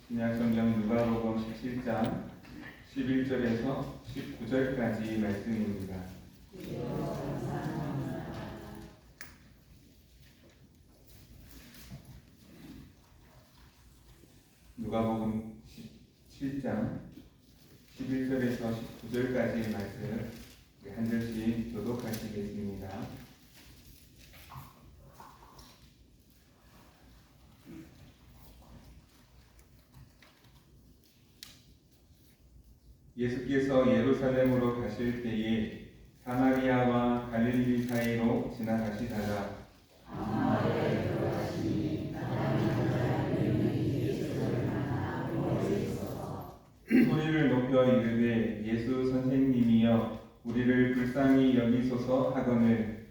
신약성경 누가복음 17장 11절에서 19절까지 말씀입니다. 누가복음 17장 11절에서 19절까지의 말씀 한 절씩 교독하시겠습니다. 예수께서 예루살렘으로 가실 때에 사마리아와 갈릴리 사이로 지나가시다가 소리를 높여 이르되 예수 선생님이여 우리를 불쌍히 여기소서 하거늘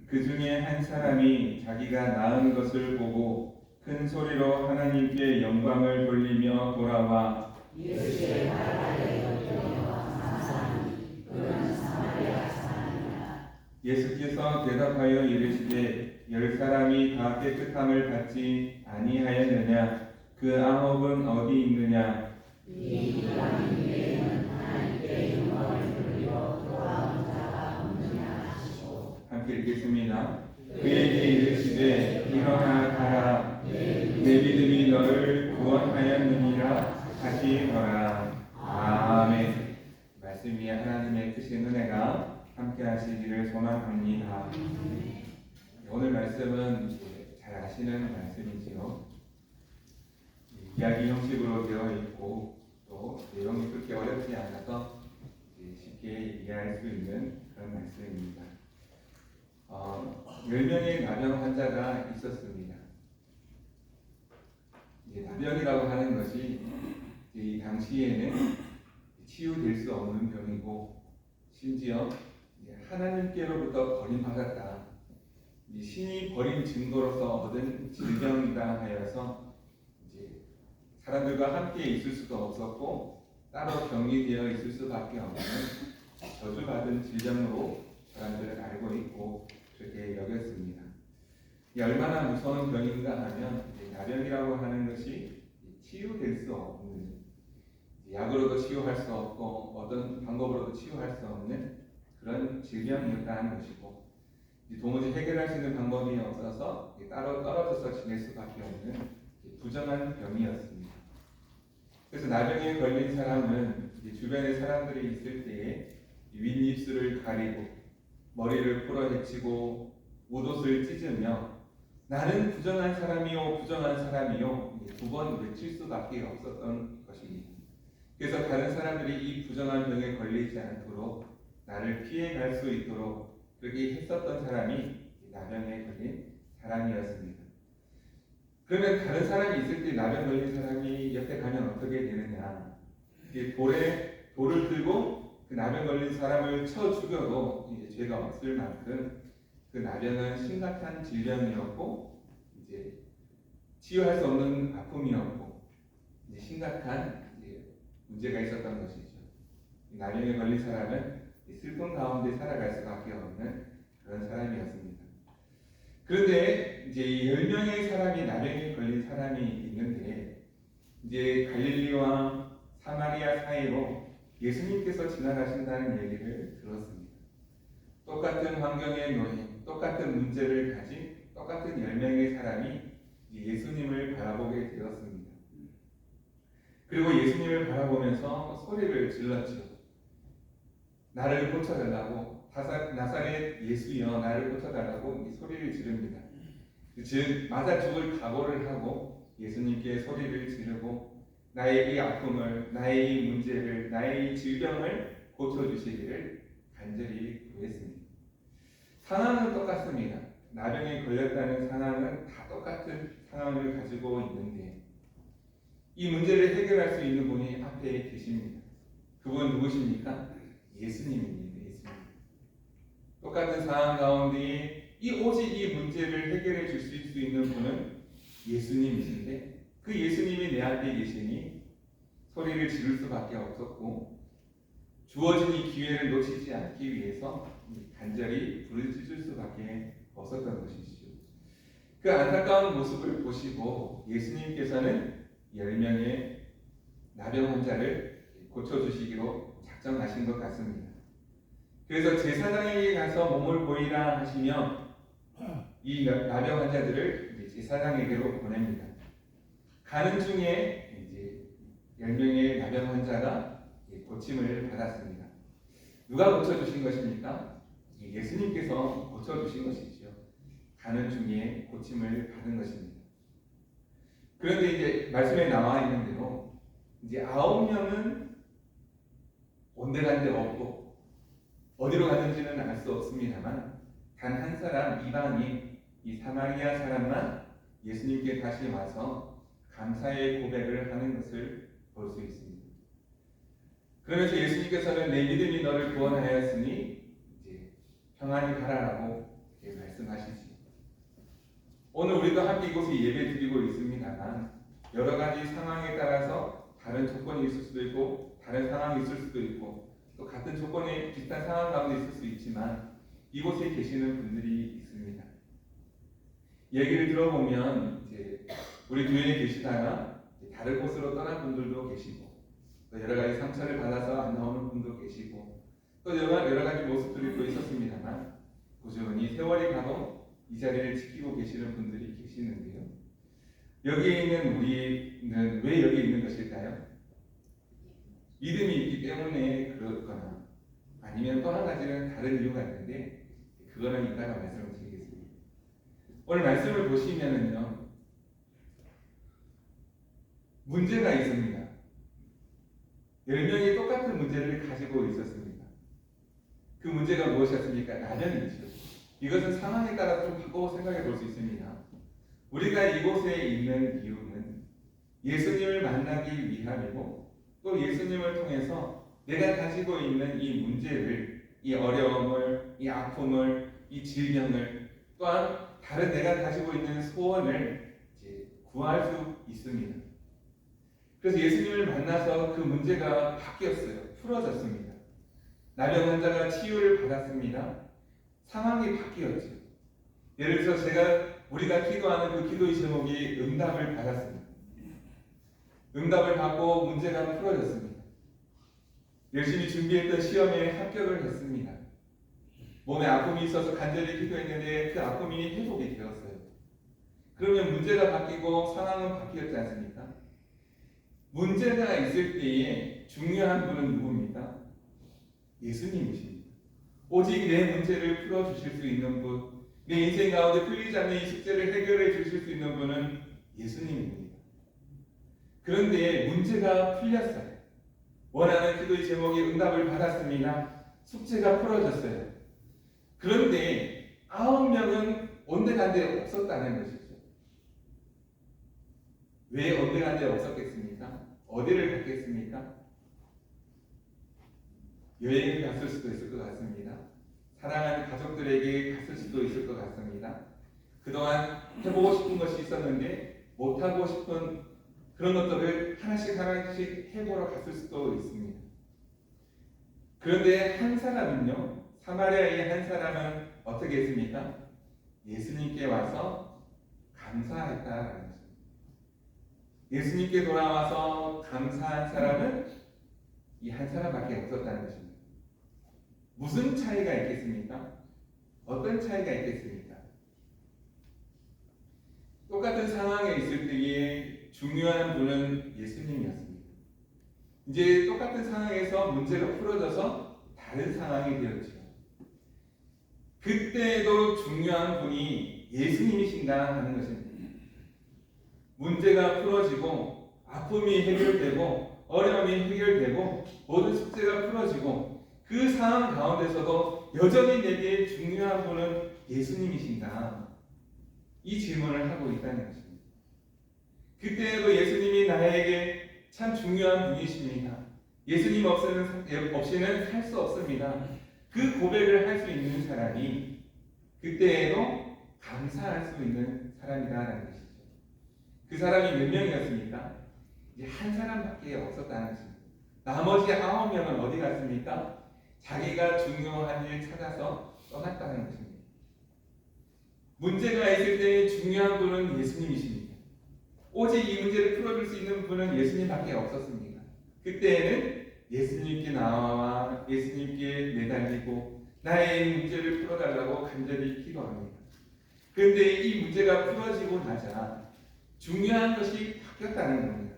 그 중에 한 사람이 자기가 나은 것을 보고 큰 소리로 하나님께 영광을 돌리며 돌아와 예수께서 대답하여 이르시되 10사람이 다 깨끗함을 받지 아니하였느냐 그 아홉은 어디 있느냐 함께 읽겠습니다. 그에게 이르시되 일어나 가라 내 믿음이 너를 구원하였느니라 하시더라. 아멘. 말씀 위에 하나님의 크신 은혜가 함께 하시기를 소망합니다. 오늘 말씀은 잘 아시는 말씀이지요. 이야기 형식으로 되어 있고 또 내용이 그렇게 어렵지 않아서 쉽게 이해할 수 있는 그런 말씀입니다. 10명의 나병 환자가 있었습니다. 나병이라고 하는 것이 이 당시에는 치유될 수 없는 병이고 심지어 하나님께로부터 버림받았다. 신이 버린 증거로서 얻은 질병이다 하여서 이제 사람들과 함께 있을 수도 없었고 따로 격리되어 있을 수밖에 없는 저주받은 질병으로 사람들은 알고 있고 그렇게 여겼습니다. 얼마나 무서운 병인가 하면 나병이라고 하는 것이 치유될 수 없는, 약으로도 치유할 수 없고 어떤 방법으로도 치유할 수 없는 그런 질병이었다는 것이고 도무지 해결할 수 있는 방법이 없어서 따로 떨어져서 지낼 수밖에 없는 부정한 병이었습니다. 그래서 나병에 걸린 사람은 주변에 사람들이 있을 때에 윗입술을 가리고 머리를 풀어헤치고 웃옷을 찢으며 나는 부정한 사람이요 부정한 사람이요 두 번 외칠 수밖에 없었던 것입니다. 그래서 다른 사람들이 이 부정한 병에 걸리지 않도록 나를 피해갈 수 있도록 그렇게 했었던 사람이 나병에 걸린 사람이었습니다. 그러면 다른 사람이 있을 때 나병 걸린 사람이 옆에 가면 어떻게 되느냐? 돌을 들고 그 나병 걸린 사람을 쳐 죽여도 이제 죄가 없을 만큼 그 나병은 심각한 질병이었고 이제 치유할 수 없는 아픔이었고 이제 심각한 문제가 있었던 것이죠. 나병에 걸린 사람은 슬픔 가운데 살아갈 수밖에 없는 그런 사람이었습니다. 그런데 이제 10명의 사람이 나병에 걸린 사람이 있는데 이제 갈릴리와 사마리아 사이로 예수님께서 지나가신다는 얘기를 들었습니다. 똑같은 환경에 놓인 똑같은 문제를 가진 똑같은 10명의 사람이 예수님을 바라보게 되었습니다. 그리고 예수님을 바라보면서 소리를 질렀죠. 나를 고쳐달라고, 나사렛 예수여 나를 고쳐달라고 소리를 지릅니다. 즉 맞아 죽을 각오를 하고 예수님께 소리를 지르고 나의 이 아픔을, 나의 이 문제를, 나의 이 질병을 고쳐주시기를 간절히 구했습니다. 상황은 똑같습니다. 나병에 걸렸다는 상황은 다 똑같은 상황을 가지고 있는데 이 문제를 해결할 수 있는 분이 앞에 계십니다. 그분 누구십니까? 예수님입니다. 예수님. 똑같은 상황 가운데 오직 이 문제를 해결해 주실 수 있는 분은 예수님이신데 그 예수님이 내 앞에 계시니 소리를 지를 수밖에 없었고 주어진 이 기회를 놓치지 않기 위해서 간절히 부르짖을 수밖에 없었던 것이죠. 그 안타까운 모습을 보시고 예수님께서는 10명의 나병 환자를 고쳐주시기로 작정하신 것 같습니다. 그래서 제사장에게 가서 몸을 보이라 하시며 이 나병 환자들을 제사장에게로 보냅니다. 가는 중에 이제 10명의 나병 환자가 고침을 받았습니다. 누가 고쳐주신 것입니까? 예수님께서 고쳐주신 것이죠. 가는 중에 고침을 받은 것입니다. 그런데 이제 말씀에 나와 있는 대로 이제 9명은 온데간데 없고 어디로 가는지는 알 수 없습니다만 단 한 사람 이방인 이 사마리아 사람만 예수님께 다시 와서 감사의 고백을 하는 것을 볼 수 있습니다. 그러면서 예수님께서는 내 믿음이 너를 구원하였으니 이제 평안히 가라라고 말씀하시지. 오늘 우리도 함께 이곳에 예배 드리고 있습니다만 여러 가지 상황에 따라서 다른 조건이 있을 수도 있고 다른 상황이 있을 수도 있고 또 같은 조건의 비슷한 상황 가운데 있을 수 있지만 이곳에 계시는 분들이 있습니다. 얘기를 들어보면 이제 우리 교회에 계시다가 다른 곳으로 떠난 분들도 계시고 또 여러 가지 상처를 받아서 안 나오는 분도 계시고 또 여러 가지 모습들이 또 있었습니다만 꾸준히 세월이 가도 이 자리를 지키고 계시는 분들이 계시는데요. 여기에 있는 우리는 왜 여기 있는 것일까요? 믿음이 있기 때문에 그렇거나 아니면 또 한 가지는 다른 이유가 있는데 그거는 이따가 말씀을 드리겠습니다. 오늘 말씀을 보시면은요 문제가 있습니다. 10명이 똑같은 문제를 가지고 있었습니다. 그 문제가 무엇이었습니까? 나병이죠. 이것은 상황에 따라 좀 바꿔 생각해 볼 수 있습니다. 우리가 이곳에 있는 이유는 예수님을 만나기 위함이고 또 예수님을 통해서 내가 가지고 있는 이 문제를, 이 어려움을, 이 아픔을, 이 질병을 또한 다른 내가 가지고 있는 소원을 이제 구할 수 있습니다. 그래서 예수님을 만나서 그 문제가 바뀌었어요. 풀어졌습니다. 나병 환자가 치유를 받았습니다. 상황이 바뀌었죠. 예를 들어서 우리가 기도하는 그 기도의 제목이 응답을 받았습니다. 응답을 받고 문제가 풀어졌습니다. 열심히 준비했던 시험에 합격을 했습니다. 몸에 아픔이 있어서 간절히 기도했는데 그 아픔이 회복이 되었어요. 그러면 문제가 바뀌고 상황은 바뀌었지 않습니까? 문제가 있을 때에 중요한 분은 누굽니까? 예수님이십니다. 오직 내 문제를 풀어주실 수 있는 분, 내 인생 가운데 풀리지 않는 이 숙제를 해결해 주실 수 있는 분은 예수님입니다. 그런데 문제가 풀렸어요. 원하는 기도의 제목이 응답을 받았습니다. 숙제가 풀어졌어요. 그런데 9명은 온데간데 없었다는 것이죠. 왜 온데간데 없었겠습니까? 어디를 갔겠습니까? 여행을 갔을 수도 있을 것 같습니다. 사랑하는 가족들에게 갔을 수도 있을 것 같습니다. 그동안 해보고 싶은 것이 있었는데 못하고 싶은 그런 것들을 하나씩 해보러 갔을 수도 있습니다. 그런데 한 사람은요, 사마리아의 한 사람은 어떻게 했습니까? 예수님께 와서 감사했다라는 것입니다. 예수님께 돌아와서 감사한 사람은 이 한 사람밖에 없었다는 것입니다. 무슨 차이가 있겠습니까? 어떤 차이가 있겠습니까? 똑같은 상황에 있을 때에 중요한 분은 예수님이었습니다. 이제 똑같은 상황에서 문제가 풀어져서 다른 상황이 되었죠. 그때도 중요한 분이 예수님이신가 하는 것입니다. 문제가 풀어지고 아픔이 해결되고 어려움이 해결되고 모든 숙제가 풀어지고 그 상황 가운데서도 여전히 내게 중요한 분은 예수님이신가? 이 질문을 하고 있다는 것입니다. 그때에도 예수님이 나에게 참 중요한 분이십니다. 예수님 없이는 살 수 없습니다. 그 고백을 할 수 있는 사람이 그때에도 감사할 수 있는 사람이다라는 것이죠. 그 사람이 몇 명이었습니까? 이제 한 사람밖에 없었다는 것입니다. 나머지 9명은 어디 갔습니까? 자기가 중요한 일 찾아서 떠났다는 것입니다. 문제가 있을 때 중요한 분은 예수님이십니다. 오직 이 문제를 풀어줄 수 있는 분은 예수님밖에 없었습니다. 그때에는 예수님께 나와 예수님께 매달리고 나의 문제를 풀어달라고 간절히 기도합니다. 그런데 이 문제가 풀어지고 나자 중요한 것이 바뀌었다는 겁니다.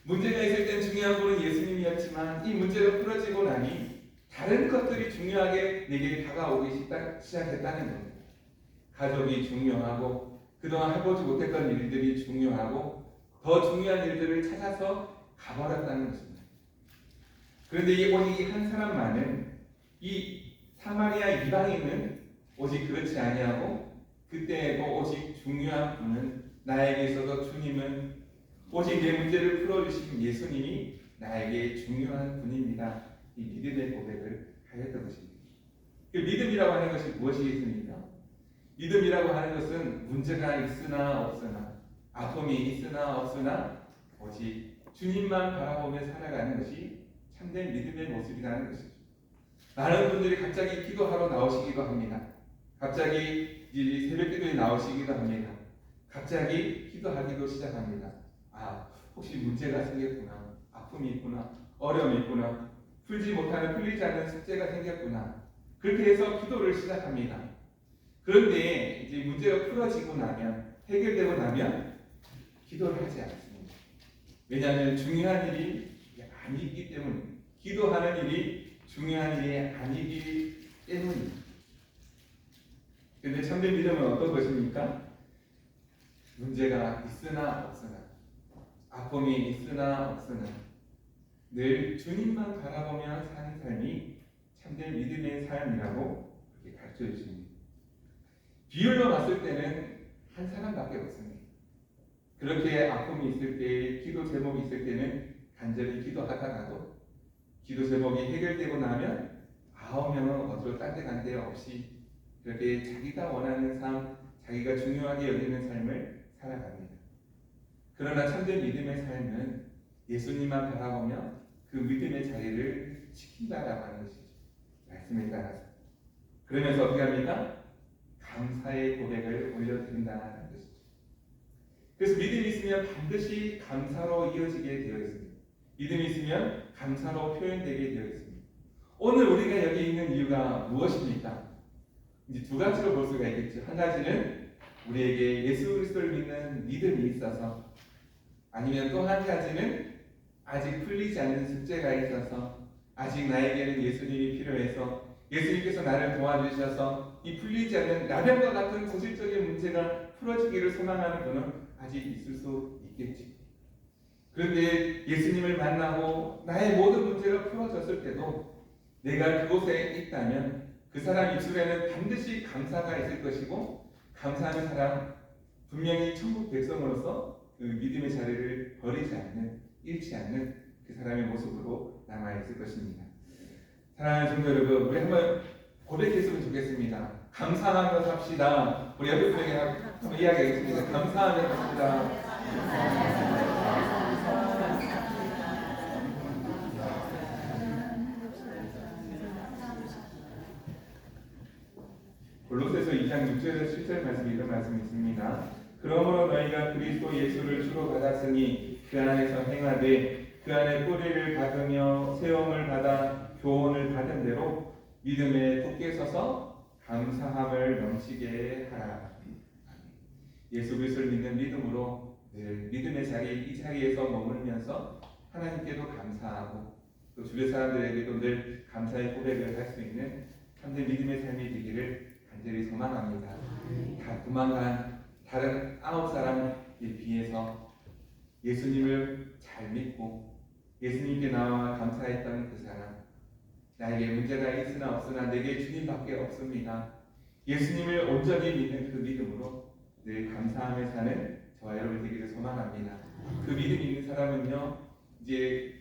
문제가 있을 땐 중요한 분은 예수님이었지만 이 문제가 풀어지고 나니 다른 것들이 중요하게 내게 다가오기 시작했다는 겁니다. 가족이 중요하고 그동안 해보지 못했던 일들이 중요하고 더 중요한 일들을 찾아서 가버렸다는 것입니다. 그런데 오직 이 한 사람만은 이 사마리아 이방인은 오직 그렇지 아니하고 그때에도 오직 중요한 분은 나에게 있어서 주님은 오직 내 문제를 풀어주신 예수님이 나에게 중요한 분입니다. 이 믿음의 고백을 하였던 것입니다. 그 믿음이라고 하는 것이 무엇이겠습니까? 믿음이라고 하는 것은 문제가 있으나 없으나 아픔이 있으나 없으나 오직 주님만 바라보며 살아가는 것이 참된 믿음의 모습이라는 것이죠. 많은 분들이 갑자기 기도하러 나오시기도 합니다. 갑자기 새벽 기도에 나오시기도 합니다. 갑자기 기도하기도 시작합니다. 혹시 문제가 생겼구나, 아픔이 있구나, 어려움이 있구나, 풀리지 않는 숙제가 생겼구나. 그렇게 해서 기도를 시작합니다. 그런데 이제 문제가 풀어지고 나면, 해결되고 나면 기도를 하지 않습니다. 왜냐하면 중요한 일이 아니기 때문에, 기도하는 일이 중요한 일이 아니기 때문입니다. 그런데 참된 믿음은 어떤 것입니까? 문제가 있으나 없으나, 아픔이 있으나 없으나 늘 주님만 바라보며 사는 삶이 참된 믿음의 삶이라고 그렇게 가르쳐 주십니다. 비율로 봤을 때는 한 사람밖에 없습니다. 그렇게 아픔이 있을 때, 기도 제목이 있을 때는 간절히 기도하다가도 기도 제목이 해결되고 나면 9명은 어디로 딴 데 간 데 없이 그렇게 자기가 원하는 삶, 자기가 중요하게 여기는 삶을 살아갑니다. 그러나 참된 믿음의 삶은 예수님만 바라보며 그 믿음의 자리를 지킨다라고 하는 것이죠. 말씀에 따라서. 그러면서 어떻게 합니까? 감사의 고백을 올려드린다는 것이죠. 그래서 믿음이 있으면 반드시 감사로 이어지게 되어 있습니다. 믿음이 있으면 감사로 표현되게 되어 있습니다. 오늘 우리가 여기 있는 이유가 무엇입니까? 이제 두 가지로 볼 수가 있겠죠. 한 가지는 우리에게 예수 그리스도를 믿는 믿음이 있어서, 아니면 또 한 가지는 아직 풀리지 않는 숙제가 있어서, 아직 나에게는 예수님이 필요해서 예수님께서 나를 도와주셔서 이 풀리지 않는 라면과 같은 고질적인 문제가 풀어지기를 소망하는 분은 아직 있을 수 있겠지. 그런데 예수님을 만나고 나의 모든 문제가 풀어졌을 때도 내가 그곳에 있다면 그 사람 입술에는 반드시 감사가 있을 것이고, 감사하는 사람, 분명히 천국 백성으로서 그 믿음의 자리를 버리지 않는, 잃지 않는 그 사람의 모습으로 남아있을 것입니다. 사랑하는 성도 여러분, 우리 한번 고백했으면 좋겠습니다. 감사하며 삽시다. 우리 옆에 분에게 한번 이야기하겠습니다. 감사하며 삽시다. 골로새서 2장 6절에서 7절 말씀이 이런 말씀이 있습니다. 그러므로 너희가 그리스도 예수를 주로 받았으니 그 안에서 행하되 그 안에 뿌리를 받으며 세움을 받아 교훈을 받은 대로 믿음에 굳게 서서 감사함을 넘치게 하라. 예수 그리스도를 믿는 믿음으로 늘 믿음의 자리, 이 자리에서 머물면서 하나님께도 감사하고 또 주변 사람들에게도 늘 감사의 고백을 할 수 있는 참된 믿음의 삶이 되기를 간절히 소망합니다. 다 도망간 다른 9사람에 비해서 예수님을 잘 믿고 예수님께 나와 감사했던 그 사람, 나에게 문제가 있으나 없으나 내게 주님밖에 없습니다. 예수님을 온전히 믿는 그 믿음으로 늘 감사하며 사는 저와 여러분 되기를 소망합니다. 그 믿음이 있는 사람은요, 이제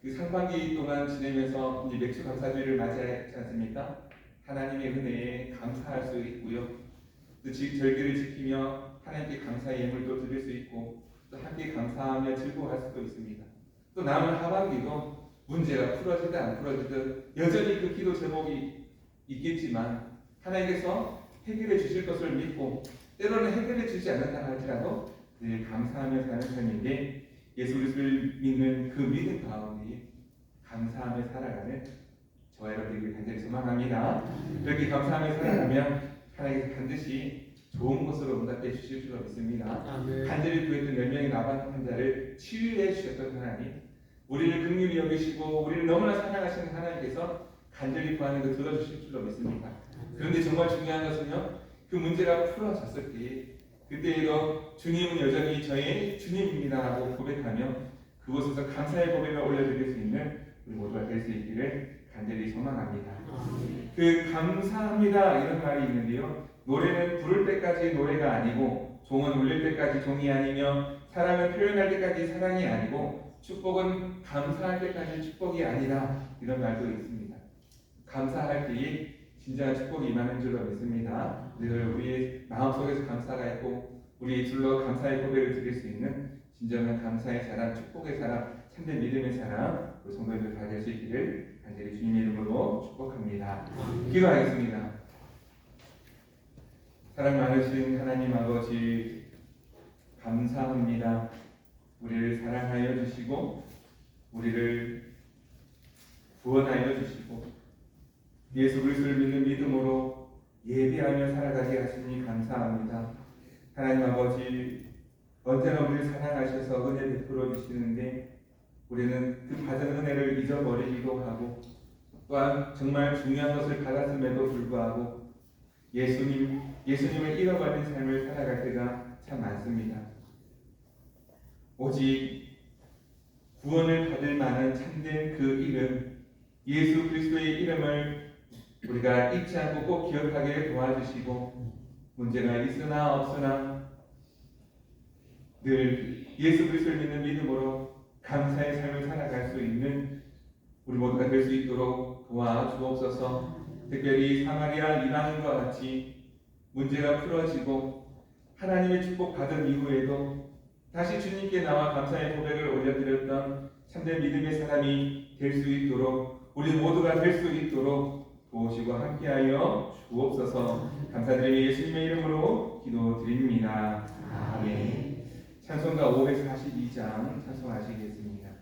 그 상반기 동안 지내면서 이제 맥주 감사주일을 맞이하지 않습니까? 하나님의 은혜에 감사할 수 있고요. 또 절기를 지키며 하나님께 감사의 예물도 드릴 수 있고 또 함께 감사하며 즐거워할 수도 있습니다. 또 남은 하반기도 문제가 풀어지든 안 풀어지든 여전히 그 기도 제목이 있겠지만 하나님께서 해결해 주실 것을 믿고 때로는 해결해 주지 않는다 할지라도 늘 감사하며 사는 삶인데 예수 그리스도를 믿는 그 믿음 가운데 감사하며 살아가는 저와 여러분들이 간절히 소망합니다. 그렇게 감사하며 살아가면 하나님께서 반드시 좋은 것으로 응답해 주실 줄로 믿습니다. 간절히 구했던 10명의 나반 환자를 치유해 주셨던 하나님, 우리를 긍휼히 여기시고 우리를 너무나 사랑하시는 하나님께서 간절히 구하는 것 들어주실 줄로 믿습니다. 그런데 정말 중요한 것은요, 그 문제가 풀어졌을 때 그때에도 주님은 여전히 저의 주님입니다 하고 고백하며 그곳에서 감사의 고백을 올려드릴 수 있는 우리 모두가 될 수 있기를 간절히 소망합니다. 그 감사합니다 이런 말이 있는데요, 노래는 부를 때까지 노래가 아니고 종은 울릴 때까지 종이 아니며 사랑은 표현할 때까지 사랑이 아니고 축복은 감사할 때까지 축복이 아니다 이런 말도 있습니다. 감사할 때에 진정한 축복이 임하는 줄로 믿습니다. 늘 우리의 마음속에서 감사가 있고 우리의 줄로 감사의 고백을 드릴 수 있는 진정한 감사의 사람, 축복의 사람, 참된 믿음의 사람 우리 성도들 다 될 수 있기를 간절히 주님의 이름으로 축복합니다. 기도하겠습니다. 사랑 많으신 하나님 아버지 감사합니다. 우리를 사랑하여 주시고 우리를 구원하여 주시고 예수 그리스도를 믿는 믿음으로 예배하며 살아가게 하시니 감사합니다. 하나님 아버지 언제나 우리를 사랑하셔서 은혜 베풀어 주시는데 우리는 그 받은 은혜를 잊어버리기도 하고 또한 정말 중요한 것을 받았음에도 불구하고 예수님을 잃어버린 삶을 살아갈 때가 참 많습니다. 오직 구원을 받을 만한 참된 그 이름 예수 그리스도의 이름을 우리가 잊지 않고 꼭 기억하게 도와주시고 문제가 있으나 없으나 늘 예수 그리스도를 믿는 믿음으로 감사의 삶을 살아갈 수 있는 우리 모두가 될 수 있도록 도와주옵소서. 특별히 사마리아 이방인과 같이 문제가 풀어지고 하나님의 축복 받은 이후에도 다시 주님께 나와 감사의 고백을 올려드렸던 참된 믿음의 사람이 될 수 있도록 우리 모두가 될 수 있도록 도우시고 함께하여 주옵소서. 감사드리며 예수님의 이름으로 기도드립니다. 아멘. 찬송가 542장 찬송하시겠습니다.